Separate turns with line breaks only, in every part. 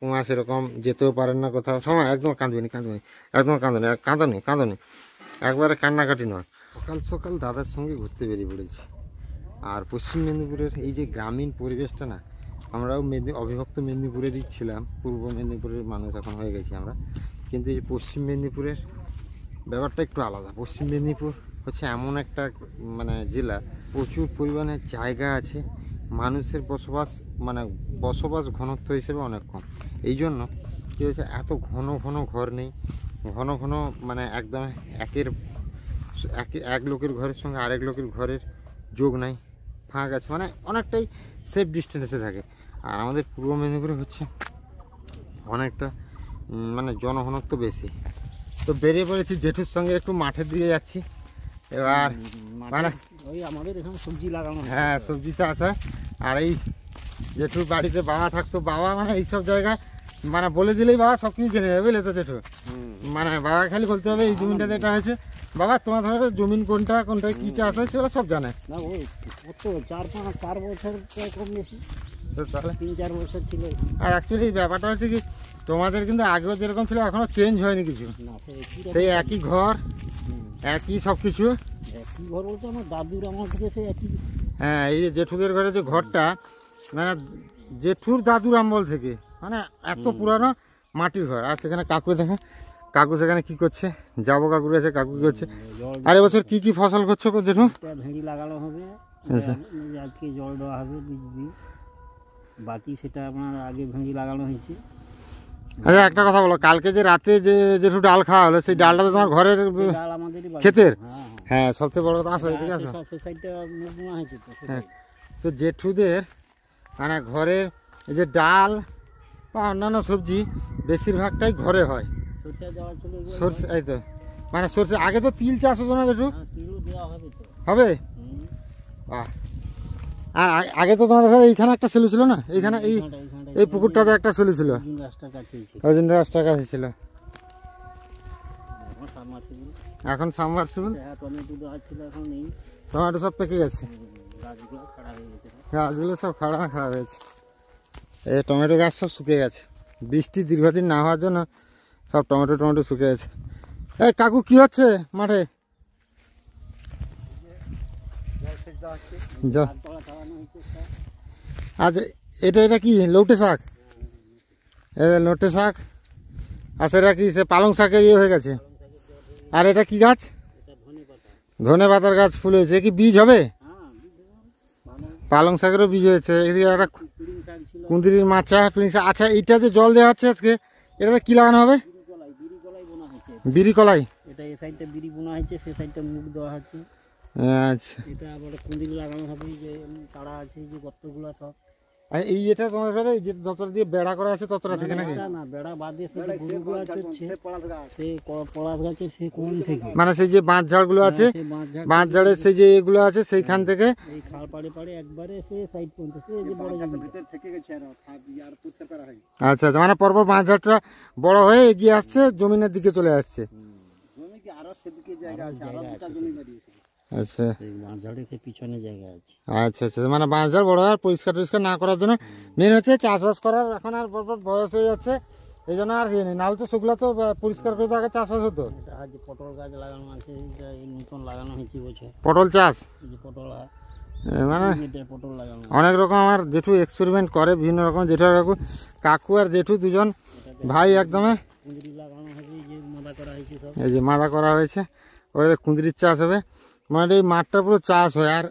কাকুমা সেরকম যেতেও পারেন না কোথাও, সময় একদম কাঁদবেনি একদম কাঁদনি একবারে কান্নাকাটি নয়। সকাল সকাল দাদার সঙ্গে ঘুরতে বেরিয়ে পড়েছি। আর পশ্চিম মেদিনীপুরের এই যে গ্রামীণ পরিবেশটা না, আমরাও অবিভক্ত মেদিনীপুরেরই ছিলাম, পূর্ব মেদিনীপুরের মানুষ এখন হয়ে গেছি আমরা, কিন্তু এই পশ্চিম মেদিনীপুরের ব্যাপারটা একটু আলাদা। পশ্চিম মেদিনীপুর হচ্ছে এমন একটা মানে জেলা, প্রচুর পরিমাণে জায়গা আছে, মানুষের বসবাস ঘনত্ব হিসেবে অনেক কম। এই জন্য কী হয়েছে, এত ঘন ঘন ঘর নেই, ঘন ঘন মানে একদম এক লোকের ঘরের সঙ্গে আরেক লোকের ঘরের যোগ নাই, ফাঁক আছে, মানে অনেকটাই সেফ ডিস্টেন্সে থাকে। আর আমাদের পূর্ব মেদিনীপুরে হচ্ছে অনেকটা মানে জনঘনত্ব বেশি। তো বেরিয়ে পড়েছি জেঠুর সঙ্গে, একটু মাঠের দিকে যাচ্ছি এবার, মানে
ওই আমাদের এখানে সবজি লাগানো,
হ্যাঁ সবজি চাষ হয়। আর এই জেঠুর বাড়িতে বাবা থাকতো, বাবা মানে এইসব জায়গায় মানে বলে দিলেই বাবা সব কিছু জেনে যাবে, বুঝলে তো জেঠু, মানে বাবা খালি বলতে হবে এই জমিটাতে এটা হয়েছে, বাবা তোমার ধরো জমিন কোনটায় কী চাষ হয় সেগুলো সব জানে।
না ওই কত 4 বছর কম বেশি,
তাহলে
3-4 বছর ছিল।
আর অ্যাকচুয়ালি ব্যাপারটা হচ্ছে কি, তোমাদের কিন্তু আগেও যেরকম ছিল এখনও চেঞ্জ হয়নি কিছু,
না
সেই একই ঘর, একই সব কিছু।
একই ঘর বলতে আমার দাদুর আমার থেকে সেই একই।
হ্যাঁ, এই যে জেঠুদের ঘরে যে ঘরটা, মানে জেঠুর দাদুর আমল থেকে, মানে এত পুরানো মাটির ঘর। আর সেখানে কাকু দেখা, কাকু সেখানে কি করছে, যাবো কাকুর কাছে, কাকু কি করছে। আর এবছর কি ফসল করছো জেঠু?
ভেড়ি লাগানো হবে, আজকে জল দেওয়া হবে বীজ দিয়ে, বাকি সেটা আপনার আগে ভেড়ি লাগানো হয়েছে।
আচ্ছা একটা কথা বলো, কালকে যে রাতে জেঠু ডাল খাওয়া হলো, সেই ডালটা তো তোমার ঘরের ক্ষেতের? হ্যাঁ, সবচেয়ে বড় কথা, আসো এদিকে আসো। হ্যাঁ, তো জেঠুদের মানে ঘরের এই যে ডাল বা অন্যান্য সবজি বেশিরভাগটাই ঘরে হয়। সরষে, এই তো মানে সরষে, আগে তো তিল চাষ হতো না জেঠু? হবে। আর আগে তো তোমাদের ঘরে এইখানে একটা সেলু ছিল না, এইখানে এই পুকুরটাতে একটা সেলু ছিল, অর্জুন রাস্তার কাছে ছিল। এখন সাবমার্সিবল, টমেটো সব পেকে গেছে, গাছগুলো সব খাড়া হয়েছে, এই টমেটো গাছ সব শুকিয়ে গেছে, বৃষ্টি দীর্ঘদিন না হওয়ার জন্য সব টমেটো শুকিয়ে গেছে। এই কাকু কি হচ্ছে মাঠে? আচ্ছা, এটা কি লৌটে শাক? লৌটে শাক। আচ্ছা, এটা কি সে পালং শাকের ইয়ে হয়ে গেছে? আর এটা কি গাছ? ধনে পাতার গাছ ফুল হয়েছে, কি বীজ হবে? পালং শাকেরও বীজ হয়েছে। এদিকে একটা কুঁদরির মাচা, আচ্ছা এইটা যে জল দেওয়া হচ্ছে আজকে, এটাতে কি লাগানো হবে? বিরি কলাই।
এটা এই সাইডটা বিরি বোনা হয়েছে, সেই সাইডটা মুগ দেওয়া হচ্ছে।
আচ্ছা,
এটা আবার কুঁদরি লাগানো হবে, যে তারা আছে যে গর্তগুলো সব।
এই এটা তোমার ঘরে যে যতটা দিয়ে বেড়া করা আছে ততটা থেকে নাকি?
না, বেড়া বাদে সেই গরুগুলো আছে, সেই পলাশ গাছে সেই কোণ থেকে,
মানে সেই যে বাঁশ ঝাড়গুলো আছে, বাঁশ ঝাড়ের সেই যে এগুলো আছে সেইখান থেকে
এই খাল পাড়ে একবারে সেই সাইড পর্যন্ত, সেই যে বড় জমি ভিতর থেকে গেছে আর পুরস্কার করা হয়।
আচ্ছা, মানে পরপর বাঁশ ঝাড়টা বড় হয়ে এগিয়ে আসছে, জমিনের দিকে চলে আসছে।
জমি কি আরো সেদিকে জায়গা আছে, আরো দুটো জমি বাড়িয়েছে।
আচ্ছা,
বাঁশ ঝাড়ের পিছনে জায়গা আছে।
আচ্ছা, মানে বাঁশ ঝাড় বড় আর পরিষ্কার না করার জন্য, মেন হচ্ছে চাষবাস করার এখন আর বয়স হয়ে যাচ্ছে, এই জন্য আর ইয়ে নেই, নাহলে তো সেগুলো তো পরিষ্কার করে তো আগে চাষবাস হতো।
পটল গাছ লাগানো আছে, নতুন লাগানো হয়েছে বছর
পটল চাষ,
পটল
মানে অনেক রকম আমার জেঠু এক্সপেরিমেন্ট করে বিভিন্ন রকম। জেঠু কাকু আর জেঠু দুজন ভাই একদমে, এই যে মাদা করা হয়েছে, ওদের কুঁদরির চাষ হবে, মানে এই মাঠটা পুরো চাষ হয়। আর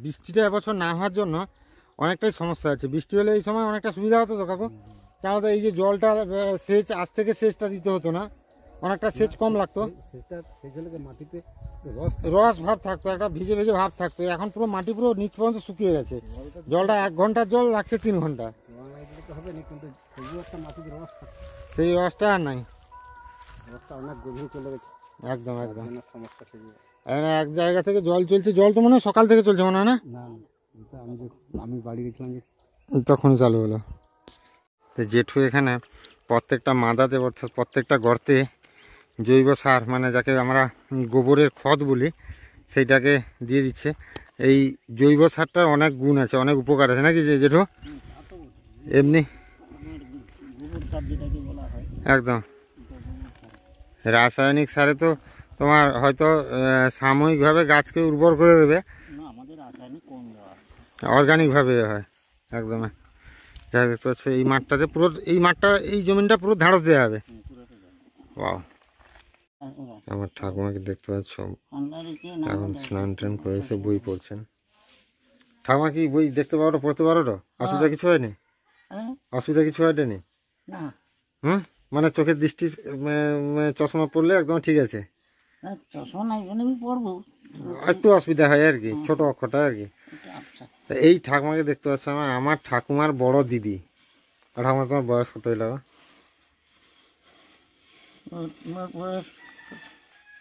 বৃষ্টিটা এবছর না হওয়ার জন্য অনেকটাই সমস্যা আছে। বৃষ্টি হলে এই সময় অনেকটা সুবিধা হতো তো কাকু, তাহলে এই যে জলটা সেচ আজ থেকে সেচটা দিতে হতো না, অনেকটা সেচ কম লাগতো,
মাটিতে
রস ভাব থাকতো, একটা ভিজে ভাব থাকতো। এখন পুরো মাটি পুরো নিচ পর্যন্ত শুকিয়ে গেছে, জলটা 1 ঘন্টার জল লাগছে 3 ঘন্টা, সেই রসটা আর নাই,
অনেক গভীর চলে গেছে।
একদম এক জায়গা থেকে জল চলছে, জল তো মনে হয় সকাল থেকে চলছে মনে হয় না?
আমি বাড়ি গেছিলাম
তখনই চালু হলো। তো জেঠু এখানে প্রত্যেকটা মাদাতে অর্থাৎ প্রত্যেকটা গর্তে জৈব সার, মানে যাকে আমরা গোবরের খত বলি, সেইটাকে দিয়ে দিচ্ছে। এই জৈব সারটার অনেক গুণ আছে, অনেক উপকার আছে নাকি জেঠু? এমনি
গোবর সার যেটাকে বলা হয়,
একদম।
এটা গোবর সার।
রাসায়নিক সারে তো তোমার হয়তো সাময়িকভাবে গাছকে উর্বর করে দেবে,
না, আমাদের রাসায়নিক কম দেওয়া হয়।
অর্গানিকভাবে হয় একদম। যা দেখতে পাচ্ছ এই মাঠটাতে পুরো, এই মাঠটা, এই জমিনটা পুরো ঢাড়স দেওয়া হবে।
পুরোটা দেওয়া হয়।
ওয়াও, আমার ঠাকুমাকে দেখতে পাচ্ছ
ঠান্ডা রেখে না
এখন স্নান টান করেছে, বই পড়ছেন। ঠাকুমা কি বই দেখতে পারো, পড়তে পারো তো? অসুবিধা কিছু হয়নি?
হ্যাঁ?
অসুবিধা কিছু হয়নি?
না,
মানে চোখের দৃষ্টি চশমা পড়লে একদম ঠিক আছে,
না, চশমা নাই জন্য আমি পড়বো।
একটু অসুবিধা হয় আর কি, ছোট অক্ষরটা আর কি।
এটা আচ্ছা।
তা এই ঠাকুমাকে দেখতে পাচ্ছ, আমার ঠাকুমার বড় দিদি। আর ঠাকুমা তোমার বয়স কত হইল?
তোমার বয়স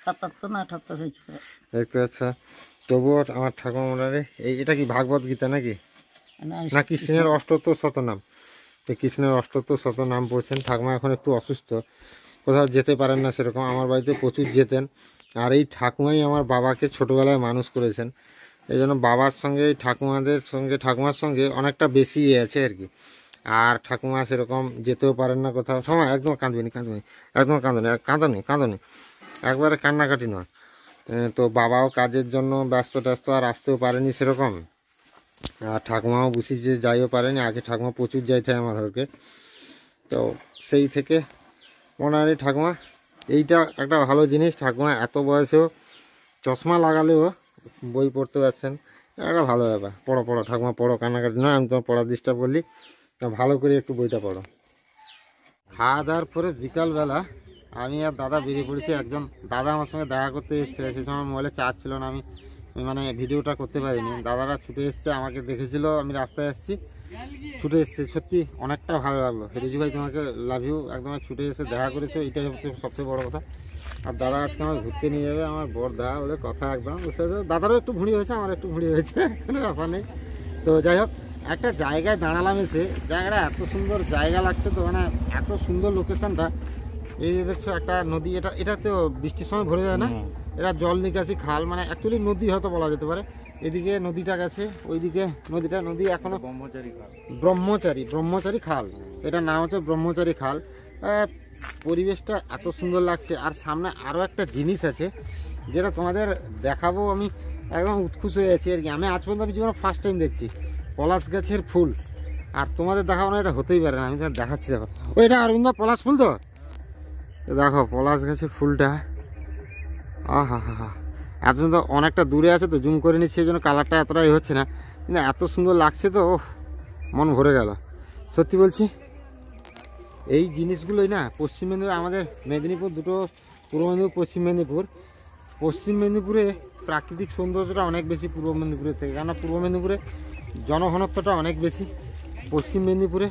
৭৭ না ৭৮ হয়েছিল।
দেখতে পাচ্ছ, তবুও আমার ঠাকুমা মনে এই, এটা কি ভাগবত গীতা নাকি, না কৃষ্ণের অষ্টোত্তর শতনাম? তো কৃষ্ণের অষ্টোত্তর শতনাম পড়ছেন। ঠাকুমা এখন একটু অসুস্থ, কোথাও যেতে পারেন না সেরকম। আমার বাড়িতে প্রচুর যেতেন, আর এই ঠাকুমাই আমার বাবাকে ছোটোবেলায় মানুষ করেছেন। এই জন্য বাবার সঙ্গে এই ঠাকুমার সঙ্গে অনেকটা বেশি আছে আর কি। আর ঠাকুমা সেরকম যেতেও পারেন না কোথাও। সময় একদম কাঁদবেনি, একদম কাঁদনি, একবারে কান্নাকাটি নয়। তো বাবাও কাজের জন্য ব্যস্ত আর আসতেও পারেনি সেরকম। আর ঠাকুমাও বুঝি যে যাইও পারেনি। আগে ঠাকুমা প্রচুর যাইতে আমার ঘরকে। তো সেই থেকে মনে হয় ঠাকুমা, এইটা একটা ভালো জিনিস, ঠাকুমা এত বয়সেও চশমা লাগালেও বই পড়তে পারছেন, একটা ভালো ব্যাপার। পড়ো ঠাকুমা, পড়ো, কান্নাকাটি নয়। আমি তোমার পড়া ডিস্টার্ব করলি, ভালো করে একটু বইটা পড়ো। খাওয়া দাওয়ার পরে বিকালবেলা আমি আর দাদা বেরিয়ে পড়েছি। একজন দাদা আমার সঙ্গে দেখা করতে এসেছিল, সেই সময় মোবাইলে চার্জ ছিল না, আমি মানে ভিডিওটা করতে পারিনি। দাদারা ছুটে এসছে, আমাকে দেখেছিল আমি রাস্তায় আসছি, ছুটে এসছে। সত্যি অনেকটা ভালো লাগলো। রিজু ভাই তোমাকে লাভ ইউ, একদম ছুটে এসে দেখা করেছো, এটাই হচ্ছে সবচেয়ে বড় কথা। আর দাদা আজকে আমার ঘুরতে নিয়ে যাবে, আমার বড়দা বলে কথা, একদম বুঝতে পারছো। দাদারও একটু ভুঁড়ি হয়েছে, আমার একটু ভুঁড়ি হয়েছে, কোনো ব্যাপার নেই। তো যাই হোক, একটা জায়গায় দাঁড়ালাম, এসে জায়গাটা এত সুন্দর জায়গা লাগছে, তো মানে এত সুন্দর লোকেশনটা। এই যে দেখছো একটা নদী, এটাতেও বৃষ্টির সময় ভরে যায় না, এটা জল নিকাশি খাল, মানে অ্যাকচুয়ালি নদী হয়তো বলা যেতে পারে। এদিকে নদীটা গেছে, ওইদিকে নদী এখনো ব্রহ্মচারী খাল, এটার নাম হচ্ছে ব্রহ্মচারী খাল। পরিবেশটা এত সুন্দর লাগছে। আর সামনে আরও একটা জিনিস আছে যেটা তোমাদের দেখাবো, আমি একদম উৎখুশ হয়ে আছি আর কি। আমি আজ পর্যন্ত জীবনে ফার্স্ট টাইম দেখছি পলাশ গাছের ফুল, আর তোমাদের দেখাবো না, এটা হতেই পারে না। আমি দেখাচ্ছি, দেখো ওইটা অরবিন্দ পলাশ ফুল, তো দেখো পলাশ গাছের ফুলটা, আহা হা হা, এত সুন্দর। অনেকটা দূরে আছে তো জুম করে নিচ্ছি, এই জন্য কালারটা এতটাই হচ্ছে না, কিন্তু এত সুন্দর লাগছে তো, ওহ মন ভরে গেল সত্যি বলছি। এই জিনিসগুলোই না পশ্চিম মেদিনীপুর, আমাদের মেদিনীপুর দুটো, পূর্ব মেদিনীপুর, পশ্চিম মেদিনীপুরে প্রাকৃতিক সৌন্দর্যটা অনেক বেশি পূর্ব মেদিনীপুরের থেকে, কেননা পূর্ব মেদিনীপুরে জনঘনত্বটা অনেক বেশি। পশ্চিম মেদিনীপুরে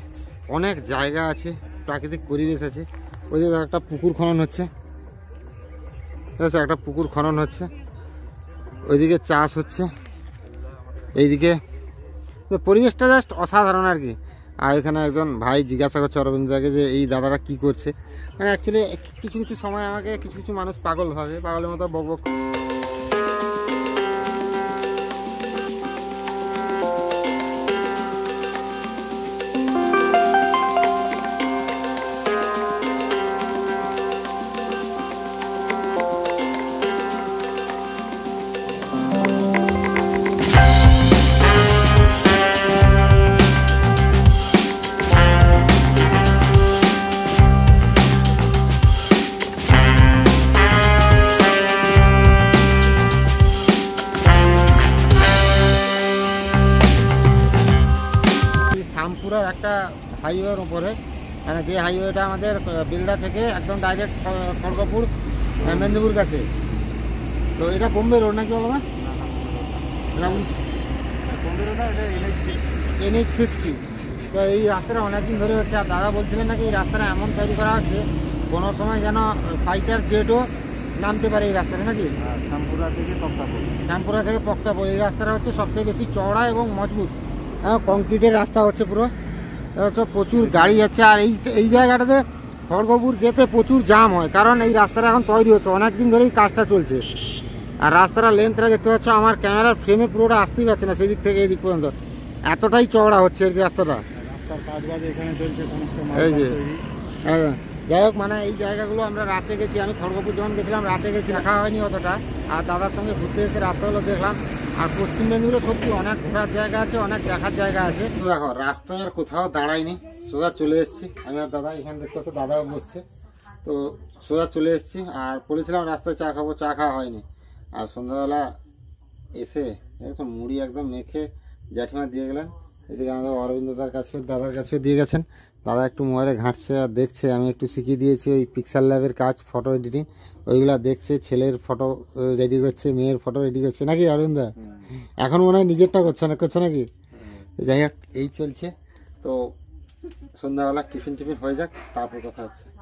অনেক জায়গা আছে, প্রাকৃতিক পরিবেশ আছে। ওই যে একটা পুকুর খনন হচ্ছে, ঠিক আছে, একটা পুকুর খনন হচ্ছে, ওইদিকে চাষ হচ্ছে, এইদিকে পরিবেশটা জাস্ট অসাধারণ আর কি। আর এখানে একজন ভাই জিজ্ঞাসা করছে অরবিন্দকে যে এই দাদারা কি করছে। মানে অ্যাকচুয়ালি কিছু সময় আমাকে কিছু মানুষ পাগল ভাবে, পাগলের মতো বক শ্যামপুরের একটা হাইওয়ের উপরে, মানে যে হাইওয়েটা আমাদের বেলদা থেকে একদম ডাইরেক্ট খড়গপুর মেদিনীপুর কাছে। তো এটা বোম্বে রোড নাকি বলো না? বোম্বে রোড, এটা NH60। তো এই রাস্তাটা অনেকদিন ধরে হচ্ছে। আর দাদা বলছিলেন নাকি এই রাস্তাটা এমন তৈরি করা হচ্ছে কোনো সময় যেন ফাইটার জেটও নামতে পারে এই রাস্তাটা, নাকি? শ্যামপুরা থেকে পক্তাপুর এই রাস্তাটা হচ্ছে সবথেকে বেশি চওড়া এবং মজবুত, কংক্রিটের রাস্তা হচ্ছে পুরো, হচ্ছে প্রচুর গাড়ি যাচ্ছে। আর এই জায়গাটাতে খড়গপুর যেতে প্রচুর জাম হয়, কারণ এই রাস্তাটা এখন তৈরি হচ্ছে, অনেক দিন ধরেই কাজটা চলছে। আর রাস্তাটা লেন্থটা দেখতে পাচ্ছ, আমার ক্যামেরার ফ্রেমে পুরোটা আসতেই পারছে না সেই দিক থেকে এই দিক পর্যন্ত, এতটাই চওড়া হচ্ছে আর কি রাস্তাটা।
রাস্তার কাজ বাজ এখানে চলছে সমস্ত
এই যে।
তৈরি।
হ্যাঁ, যাই হোক মানে এই জায়গাগুলো আমরা রাতে গেছি, আমি খড়গপুর যখন গেছিলাম রাতে গেছি, দেখা হয়নি অতটা। আর দাদার সঙ্গে ঘুরতে এসে রাস্তাগুলো দেখলাম। আর পশ্চিম মেদিনীপুরে সত্যি অনেক ঘোরার জায়গা আছে, অনেক দেখার জায়গা আছে। তো দেখো রাস্তায় আর কোথাও দাঁড়াইনি, সোজা চলে এসেছি আমি আর দাদা। এখানে দেখতে পাচ্ছি দাদাও বসছে, তো সোজা চলে এসেছি। আর বলেছিলাম রাস্তায় চা খাবো, চা খাওয়া হয়নি। আর সন্ধ্যাবেলা এসে একদম মুড়ি একদম মেখে জ্যাঠিমা দিয়ে গেলেন। এদিকে আমাদের অরবিন্দ দাদার কাছেও দিয়ে গেছেন। দাদা একটু মোবাইলে ঘাঁটছে আর দেখছে, আমি একটু শিখিয়ে দিয়েছি ওই পিক্সেল ল্যাবের কাজ, ফটো এডিটিং, ওইগুলা দেখছে। ছেলের ফটো রেডি করছে, মেয়ের ফটো রেডি করছে, নাকি অরবিন্দ? এখন মনে হয় নিজেরটা করছে নাকি? যাই হোক এই চলছে। তো সন্ধ্যাবেলা টিফিন হয়ে যাক, তারপর কথা হচ্ছে।